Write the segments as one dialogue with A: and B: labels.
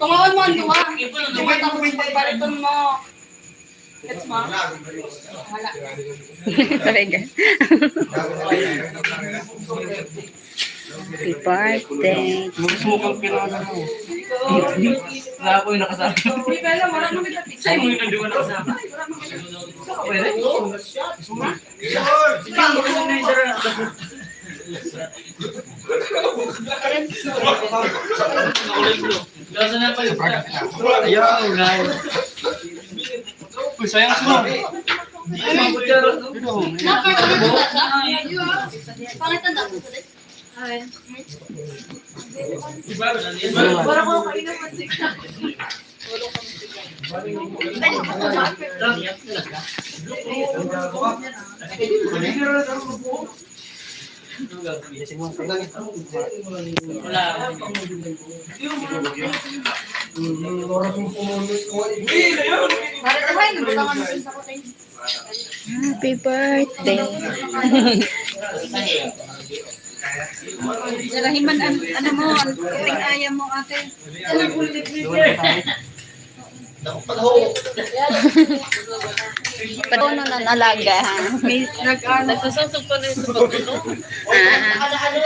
A: Tumawan mo ang duwa. Duwa tapos pagbaliton mo. Gets mo? Wala.
B: Talaga. Happy birthday.
C: Magsukang pinaka mo. Wala ko yung nakasama.
A: Hindi ka alam, wala naman na pizza.
C: Sa'yo mo yung nandiwan nakasama. Pwede? Ayaw, guys. Sayang mo.
A: Pangit ang dapat ulit.
B: Happy birthday.
A: Jalahiman, ano mo, tingaya mo ate.
B: Paano na nalaga?
A: Nagsasusog pa na ito.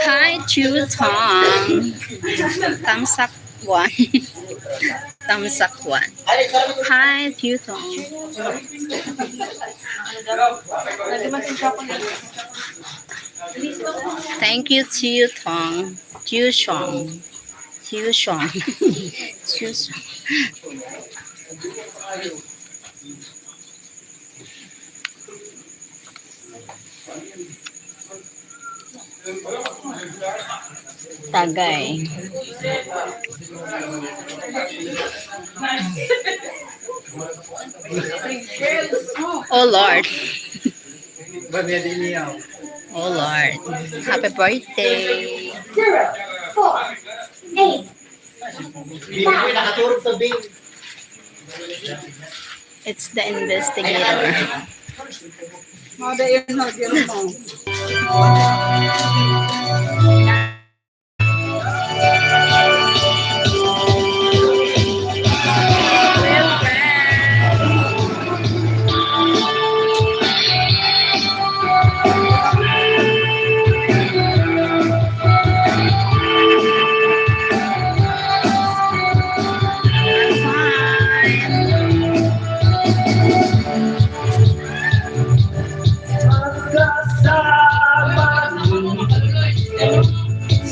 B: Hi, Chutong. Tamsak 1. Tamsak 1. Hi, Chutong. Thank you, Chutong. Chutong. Chutong. Chutong. Tagay. Oh Lord. Oh Lord. Happy birthday.
D: 4, 8.
B: It's the investigator.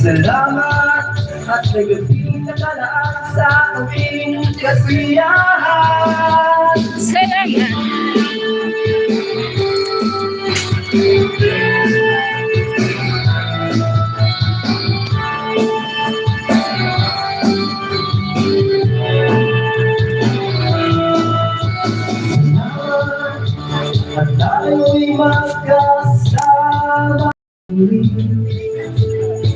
D: Salamat at nagating nakalaan sa aming kasiyahan.
B: Salamat.
D: At tayo'y magkasama.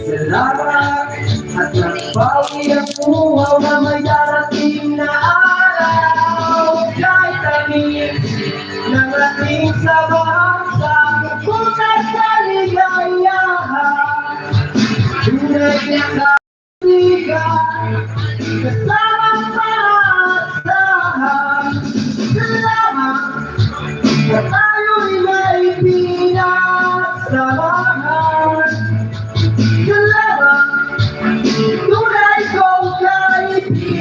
D: Salamat at nagbawi ang puhaw na may darating na araw. Kahit tamis ng ating sabahang putat sa ligayahan. Tunay na kaibigan, kasamang maasahan. Salamat at tayo'y may pinasamahan. Salamat, tunay kong kaibigan.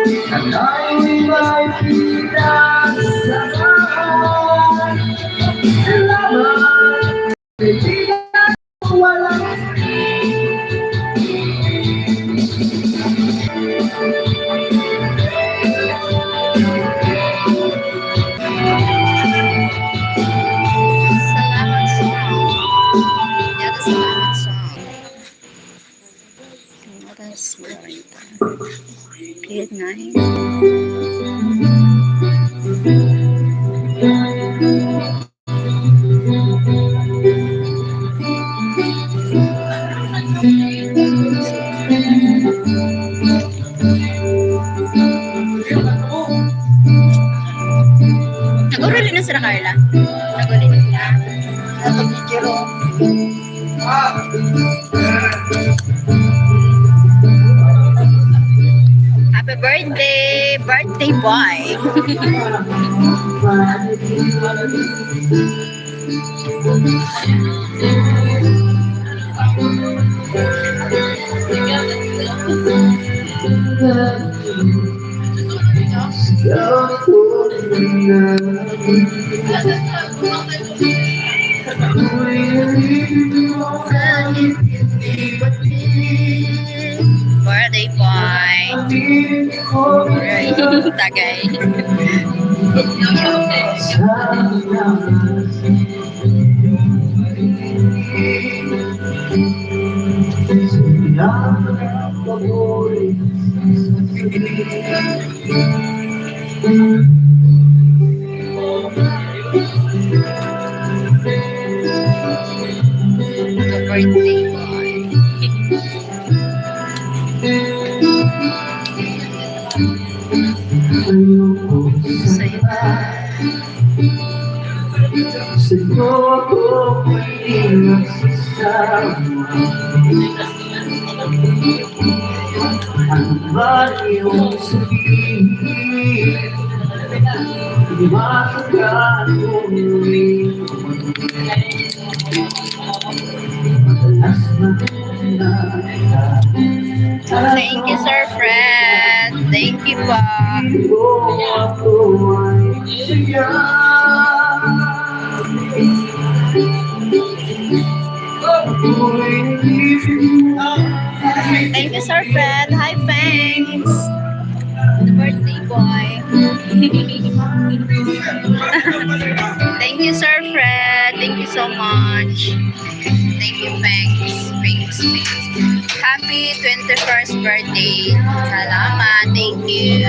D: At tayo'y may pinagsamahan. Salamat, kaibigan ko walang
B: Salamat song. Yata salamat song. Oras 40. Good night. Nag-uri na sila Carla. Nag-uri na. Happy birthday! Birthday boy! Birthday boy! Tagay. The birthday boy. Sa'yo ba?
D: Siguro may nagsasama. Ano ba iyong sabihin? Di ba kagaluhin? Madalas na
B: Thank you, Sir Fred. Thank you po.
D: ako ay siya.
B: Thank you, Sir Fred. Hi, thanks. The birthday boy. Thank you, Sir Fred. Thank you so much. Thank you, thanks. Thanks, thanks. Happy 21st birthday. Salamat. Thank you.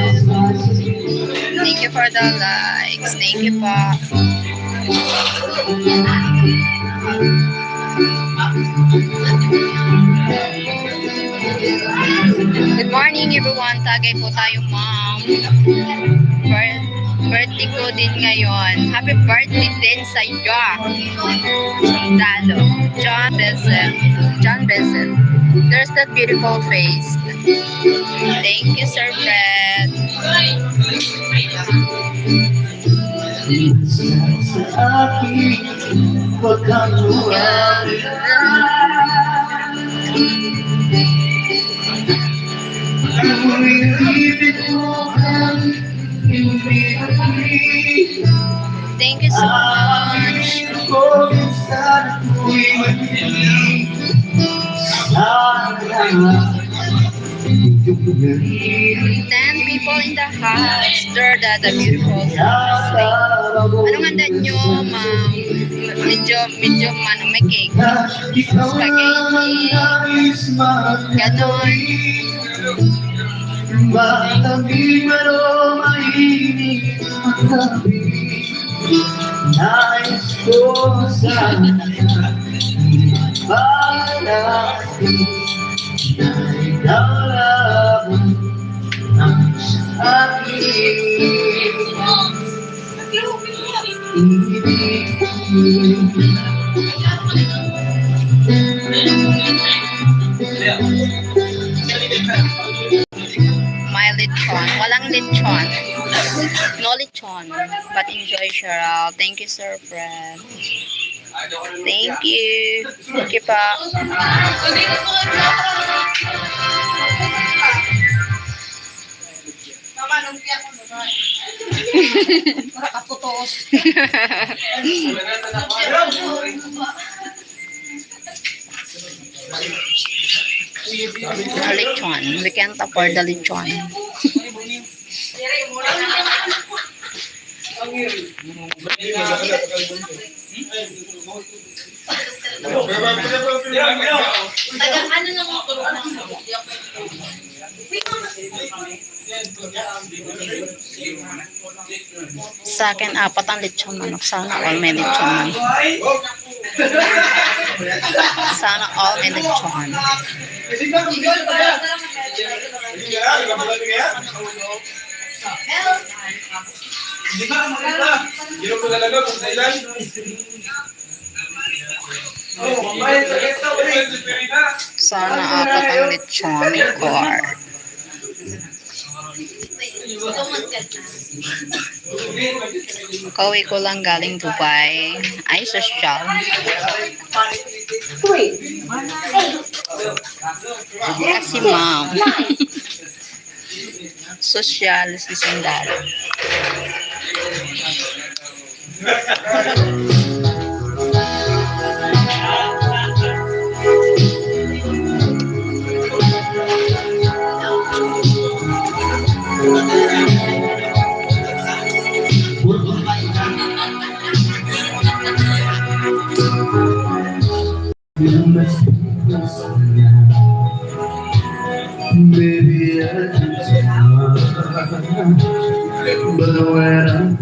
B: Thank you for the likes. Thank you po. Good morning everyone. Tagay po tayo, ma'am. Birthday ko din ngayon. Happy birthday din sa iyo. Dalo. John Bessel. John Bessel. There's that beautiful face. Thank you, Sir Fred.
D: Sa akin, huwag kang luwag.
B: Thank you so much. 10 people in the house. They're the beautiful house. Anong handa nyo, ma'am? Medyo may cake. Spaghetti. Ganon.
D: Malamig pero mainit ang gabi. Nais ko sana palagi na ikaw lamang ang sa akin.
B: My lechon. Walang lechon. No lechon. But enjoy, Cheryl. Thank you, Sir Fred. Thank you. Thank you pa.
A: Para katutos.
B: Lechon. We can't afford the lechon.
A: Ano lang ako
B: Sa akin, 4 ang lechon manok. Sana all may lechon manok. Sana all may lechon. Sana 4 ang lechon ni Car. Kauwi ko lang galing Dubai. Ay, social. Kasi ma'am. Social si Sandal.
D: Baby, I just but when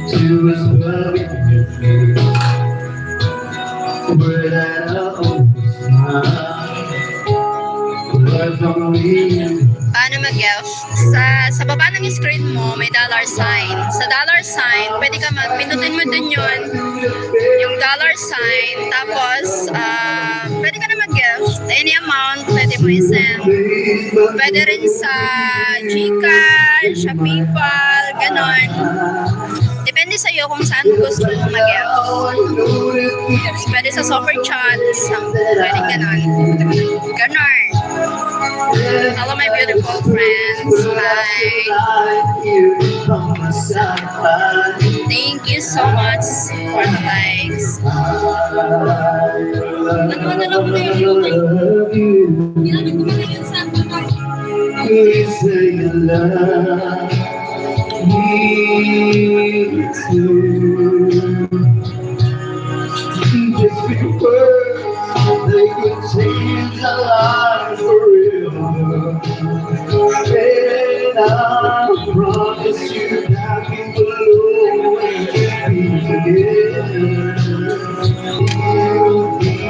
D: she was loving me, but I
B: Paano mag-guess? Sa baba ng screen mo, may dollar sign. Sa dollar sign, pwede ka pindutin mo dun yun, yung dollar sign. Tapos, pwede ka na mag-guess. Any amount, pwede mo i-send. Pwede rin sa Gcash, sa PayPal, ganon. Depende sa iyo kung saan gusto mo mag-guess. Pwede sa super chat, pwede ganon. Ganon. Hello my beautiful friends. Hi. Thank you so much for the likes.
A: Ano na lang mo na yung ginamit ko na yun sa
D: Please say you love me too. Just be words, they could change our lives forever. And I promise you that we will always be together. You'll be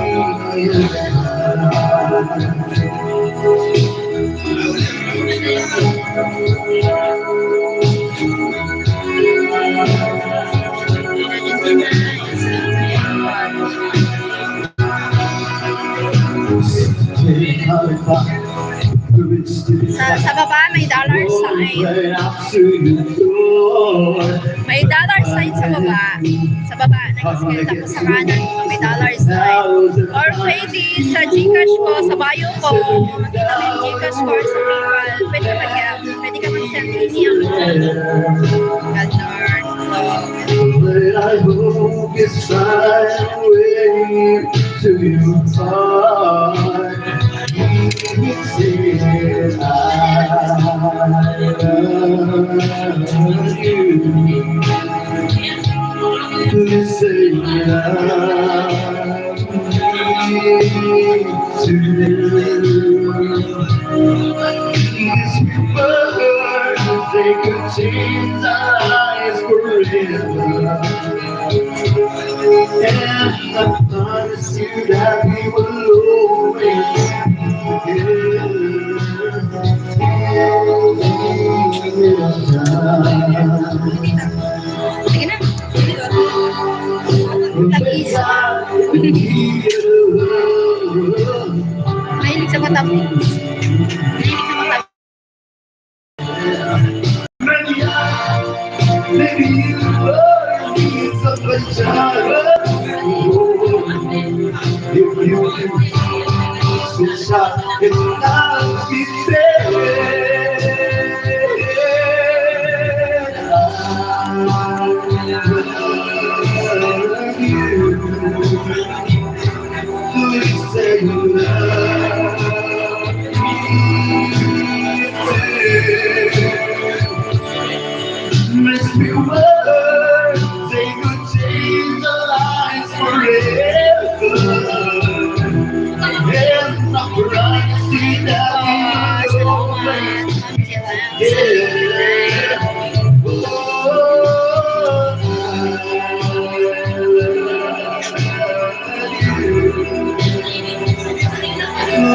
B: Sa baba may dollar sign. May dollar sign sa baba. Sa baba, nag-scale ako sa kanan mo, may dollar sign. Or pwede sa Gcash ko, sa bio ko, makita mo yung Gcash ko or sa PayPal. Pwede ka mag-gap. Pwede ka mag-send any amount. Ganon.
D: But I hope it's time way to your heart. You say I love you. You say you love me too. These words, they could change our lives forever. And I promise you that we will always be
B: Sige na. Tapis. Mahilig sa matapis. Mahilig sa matapis.
D: Maybe you love me so much. If you can Since I cannot be there, please say you love me. Miss me words, they could change our lives forever. And I'm proud to see that
B: Oh,
D: you
B: salamat,
D: always,
B: Ma'am
D: yeah.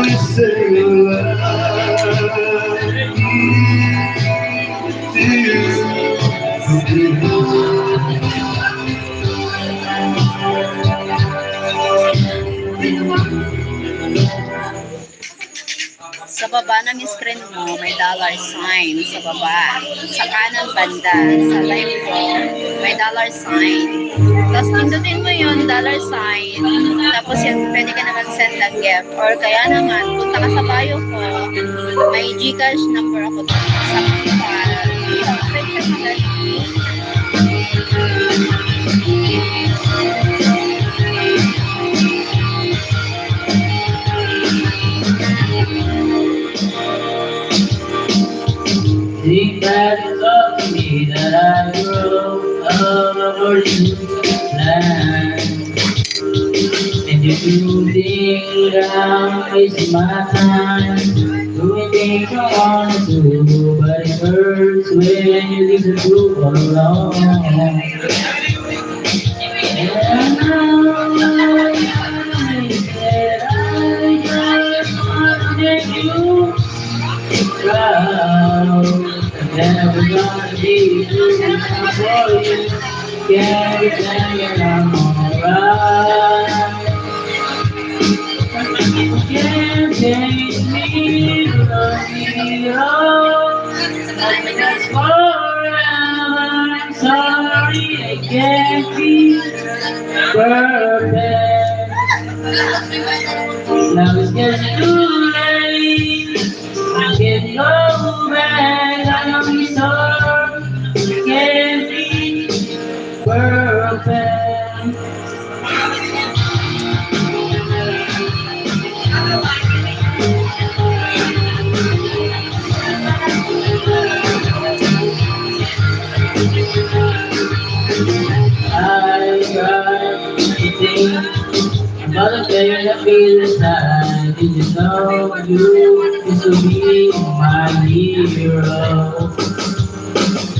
D: You say you
B: Sa baba ng screen mo, may dollar sign sa baba. Sa kanan banda, sa live ko, may dollar sign. Tapos pindutin mo yun, dollar sign. Tapos yan, pwede ka na mag-send ng gift. Or kaya naman, punta ka sa bio ko, may Gcash number ako doon sa PayPal. Pwede ka mag-donate.
C: Think that it's up to me that I grow up over you land. And you do things without wasting my time. Doing things I wanna do, but it hurts when you leave the group all alone. And I know that I just wanna make you proud. Never gonna be good enough for you. Can't pretend that I'm alright. You can't change me, love me at all. Nothing lasts forever. I'm sorry, I can't be perfect. Now it's getting too late. I can't go back. I'm sorry, I can't be perfect. I tried to think about the fear that feels inside. Did you know you used to be my hero?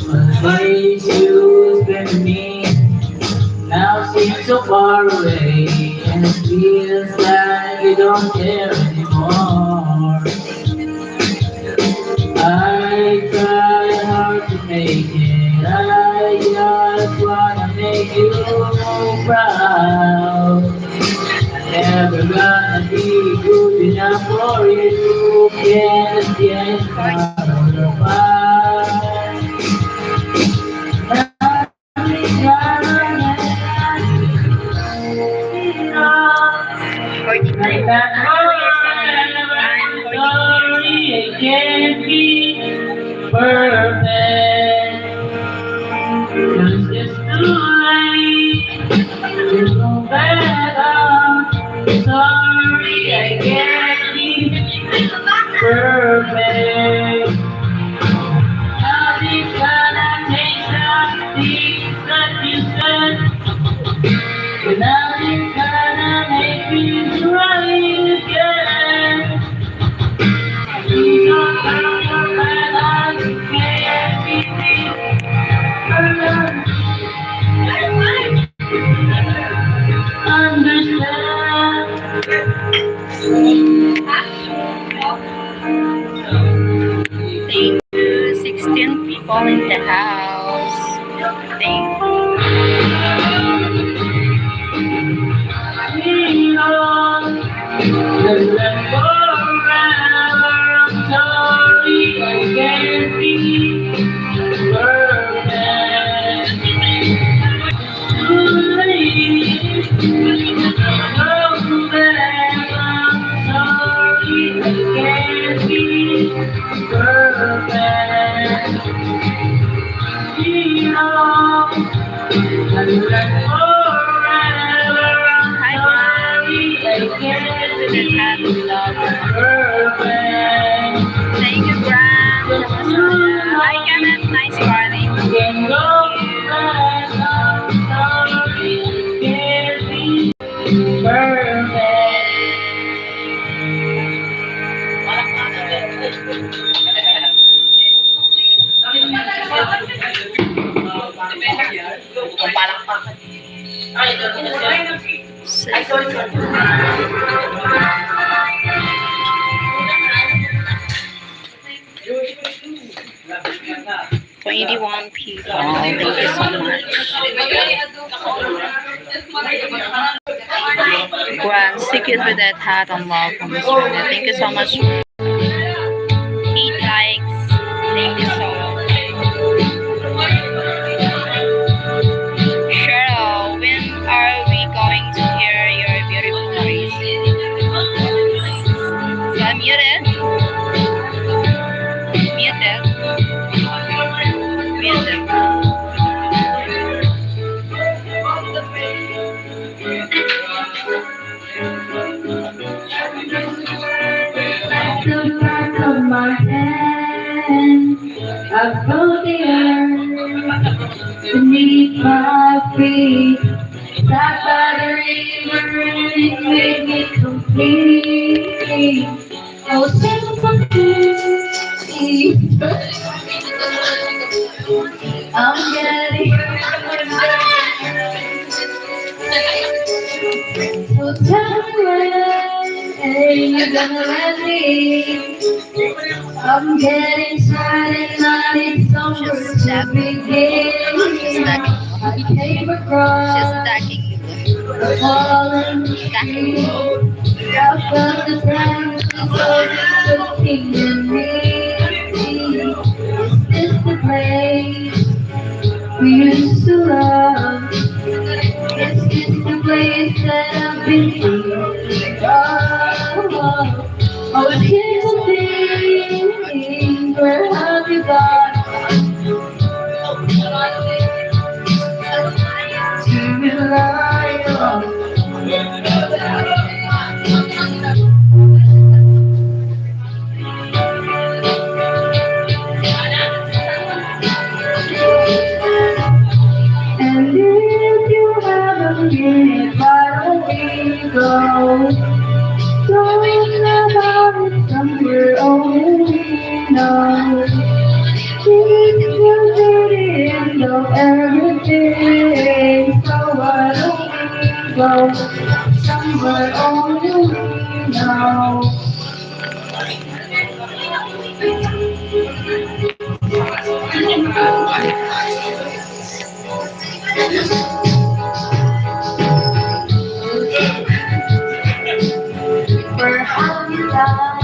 C: The days you spent with me now seem so far away, and it feels like you don't care anymore. I try hard to make it, I just wanna make you proud. I'm never gonna be good enough for you, can't get out of your mind. Like that forever, I'm sorry, it can't be perfect. 'Cause it's too late to go back on. Sorry, I can't be perfect. Nothing's gonna change the things that you said. But nothing's gonna make me try again. You don't know that I can't be
B: Thank you. 16 people in the house. Thank you.
C: I'm sorry, I can't be perfect. Too late. Go back.
B: Hi, Grant. With the hat of love. Thank you, Grant. Hi, Kenneth. Nice party. For 81 people. Thank you so much. Grant, stick it with that hat on love from Australia. Thank you so much. 8 likes. Thank you so much. Cheryl, when are we going to hear your beautiful voice? You are muted. Muted. Muted.
C: The back of my hand, I felt the earth beneath my feet. Sat by the river and it made me complete. I was able to see. I'm getting so tell me when you're gonna let me. I'm getting tired and I need somewhere to begin. I came
B: She's
C: across
B: stacking.
C: the fallen tree. I felt the time looking at me. Is this the place we used to love? Is this the place that I've been dreaming of? Oh, beautiful things, where have you gone? To rely on. And if you have a minute, why don't we go? Going about it somewhere only we know. It's the end of everything. So why don't we go somewhere only we know? Where have you gone?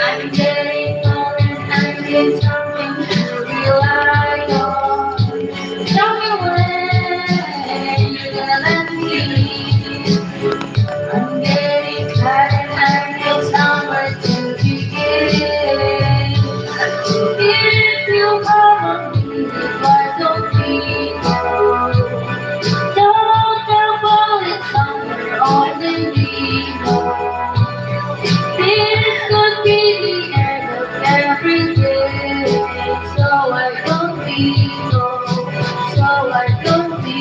C: I'm getting old and I need something to rely on. Tell me when you're gonna let me. I'm getting tired and I need somewhere to begin. If you follow me, why don't we go? Don't ever it somewhere only we know. This could be the end of everything. So why don't we go? So why don't we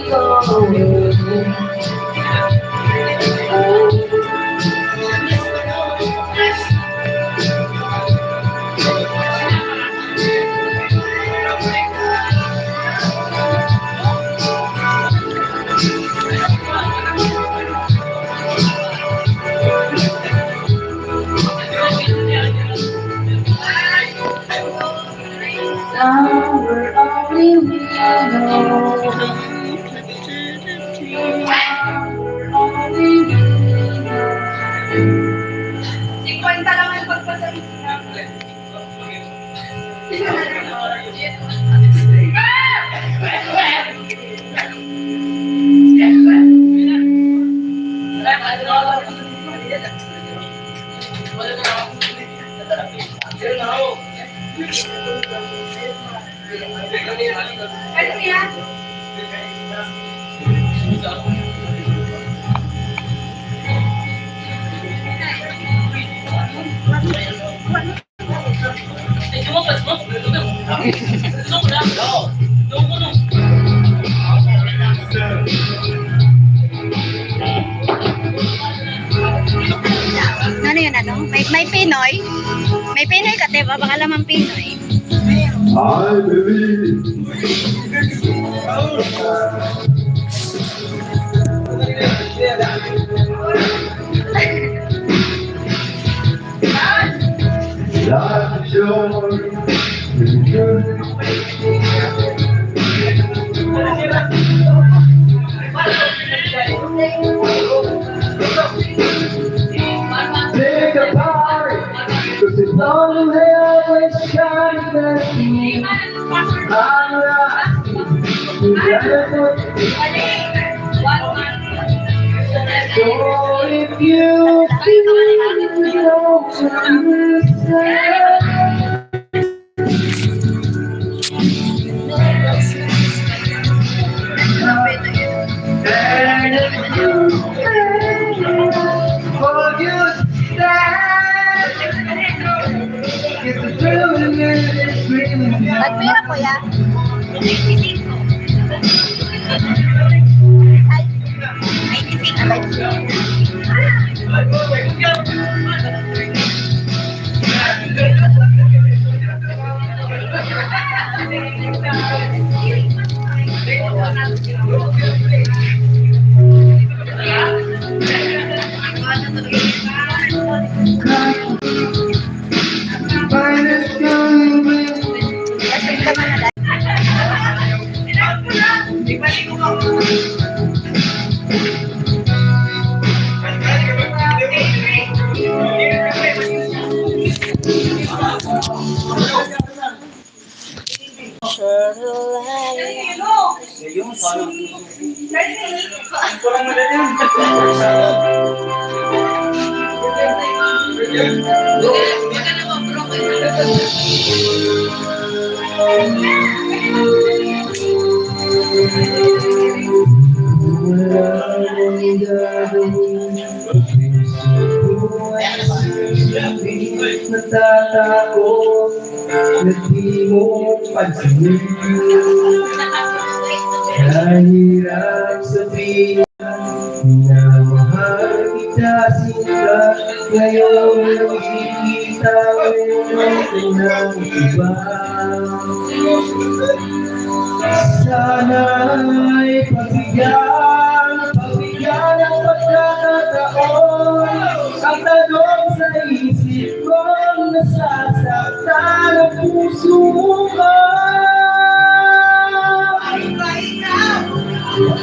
C: go? Somewhere only we know. Somewhere only we know.
A: 50 lang ang pagpasalit namin.
B: Ano yun, ano? May Pinoy? May Pinoy ka, diba? Baka lamang Pinoy.
D: I believe. Like joy. Take a party, 'cause it's all the way always shining at me. I'm lost, you gotta put. So if you feel
B: Magpira po ya? Ay,
D: natatakot na di mo pansinin. Nahirap sabihin na mahal kita sila. Ngayon nakikita ko ng iba. Sana'y pagbigyan ang pagkakataon. Ang tanong sa isip ko, nasasaktan ang puso ko.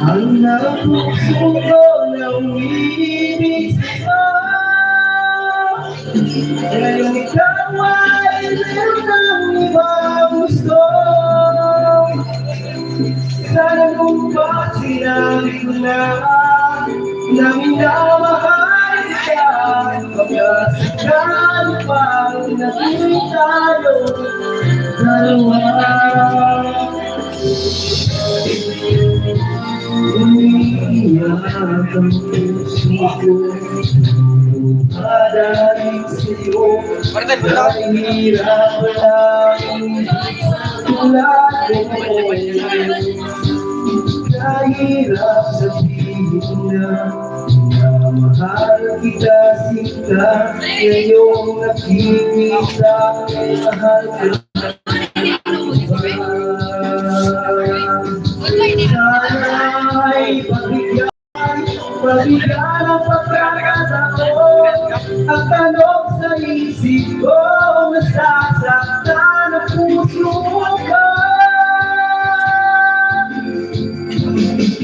D: Ang puso ko na umiibig sa'yo. Ngayon ikaw ay meron ng ibang gusto. Sana kung ba sinabi ko na minamahal ka. Pagkasakal pang natuloy tayo dalawa. Umiiyak ang puso ko, padaling sa'yo. Mahirap lang tulad ko. Nahirap sabihin na mahal kita sinta. Ngayong nakikita mahal ka. Sana'y pabigyan ang pagkakataon. Ang tanong sa isip ko, nasasaktan ang puso ko.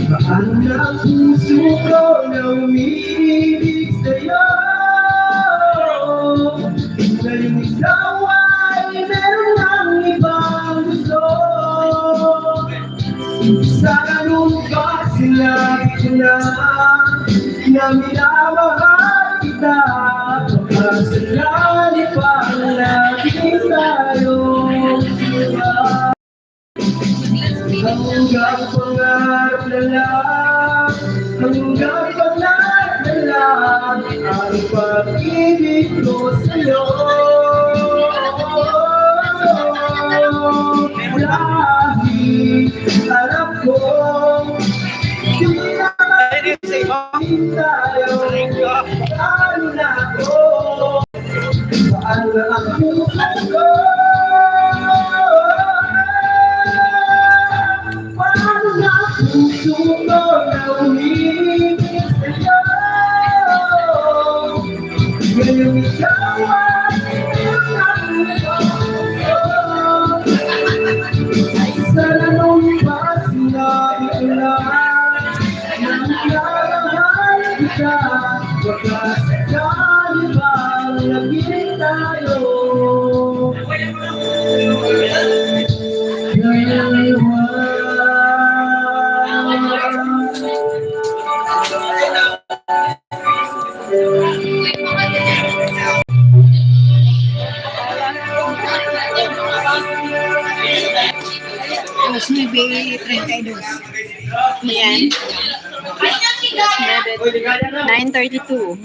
D: Mahal na puso ko na umiibig sa'yo. Ngayon ikaw ay meron ng ibang gusto. Sana nung ba sinabi ko na minamahal kita. Pagkasalali pa natin tayo. pag-ibig ko sa'yo. Dahil alam ko, di na tayo, paano na ako, paano na ang puso ko, paano na ang puso ko na umibig sa'yo. Ngayon ikaw ay sana nung iba sinabi ko lang na nagmamahal kita, wakas sakali bang naging tayo. Ngayon
B: Los 9:32. Ayan. Los 9:32.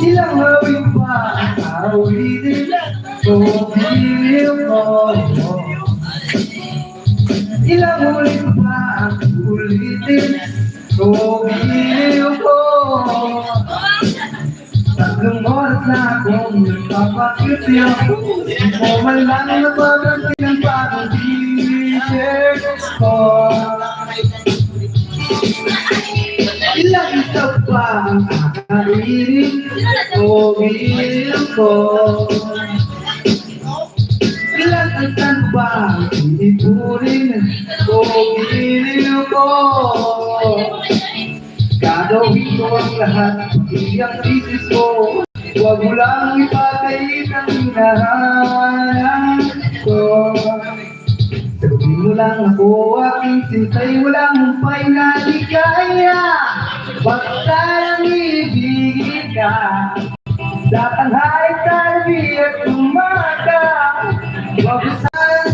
D: ilang hawin pa ang awitin kung hiliw mo. Ilang ulit pa ang ulitin kung hiliw ko. Tatlong oras na akong nagpapakitiyo, di mo man lang nababanti ng bagong t-shirt ko. Ilang isa pa ang kakainin o hiliw ko. Ilang isan pa ang iipunin o hiliw ko. Gagawin ko ang lahat, iyang isis ko. Huwag mo lang ipatay ang hinahanap ko. Sabihin mo lang ako aking sintay, walang humpay na di kaya. Basta lang ibigin ka, sa tanghali, gabi at umaga. Huwag mo sana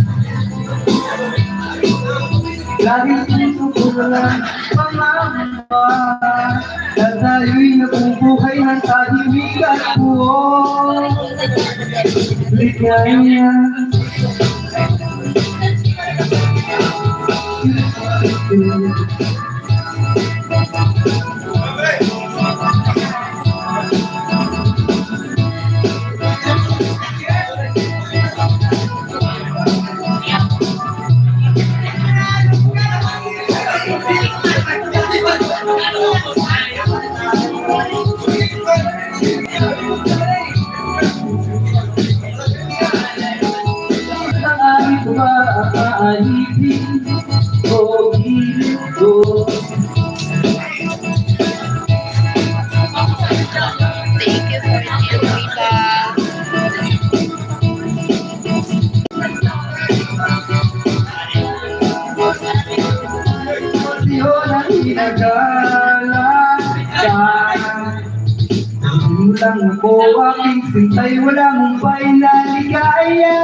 D: laging puso ko na lang pamama, na tayo'y nabubuhay ng tahimik at buong ligaya. Aalitin o gilid ko.
B: Thank you for your feedback.
D: Siyo na hinagala ka. Hindi lang ako aking sintay, walang humpay na ligaya.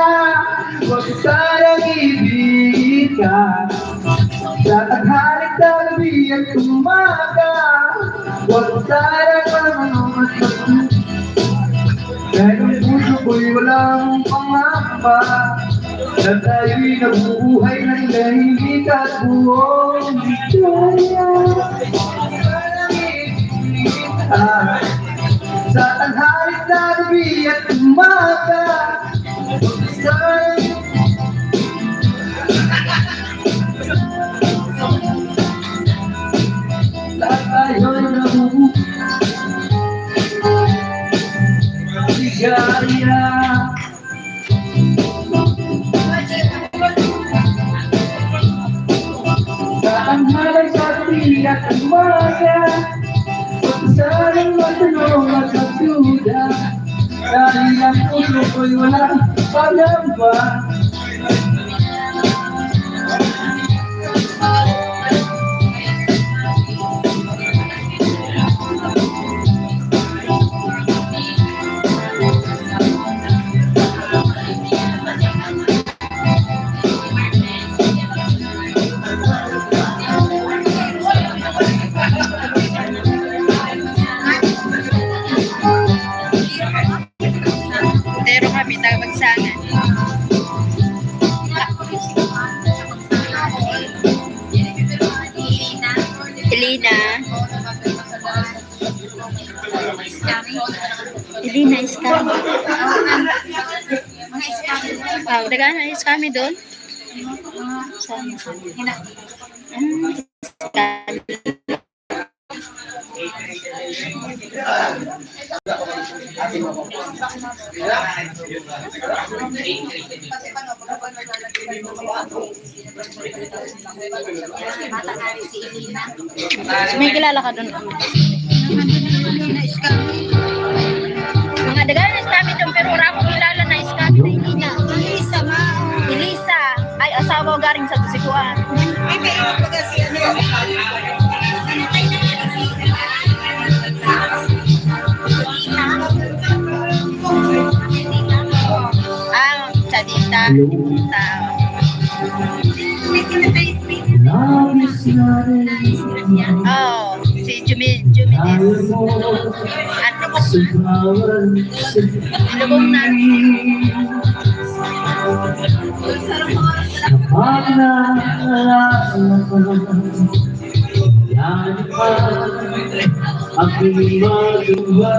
D: Huwag sanang ibigin ka, sa tanghali, gabi at umaga. Huwag sanang mamamatag, dahil ang puso ko'y walang pangamba, na tayo'y nabubuhay ng tahimik at buong ligaya. Sanang ibigin ka, sa tanghali, gabi at umaga. Huwag sanang tayo'y nabubuligaya. Sa tanghali, gabi at umaga. Huwag sanang matanong at magduda. Dahil ang puso ko'y walang pagamba.
B: Pero kami tagapagsangan. Elena. Elena is coming. Oh, dagan is coming doon. May kilala ka doon. Mga dagan is kami doon pero wala akong kilala na is kami na Elena. Elisa ma. Elisa. Ay, asawa garing sa Tusikuan. Ay, may iwaga si ano. Sadita. Oh, si Jumi. Ano ba? Lubong na.
D: Kapag naalala yan pa, aking magawa.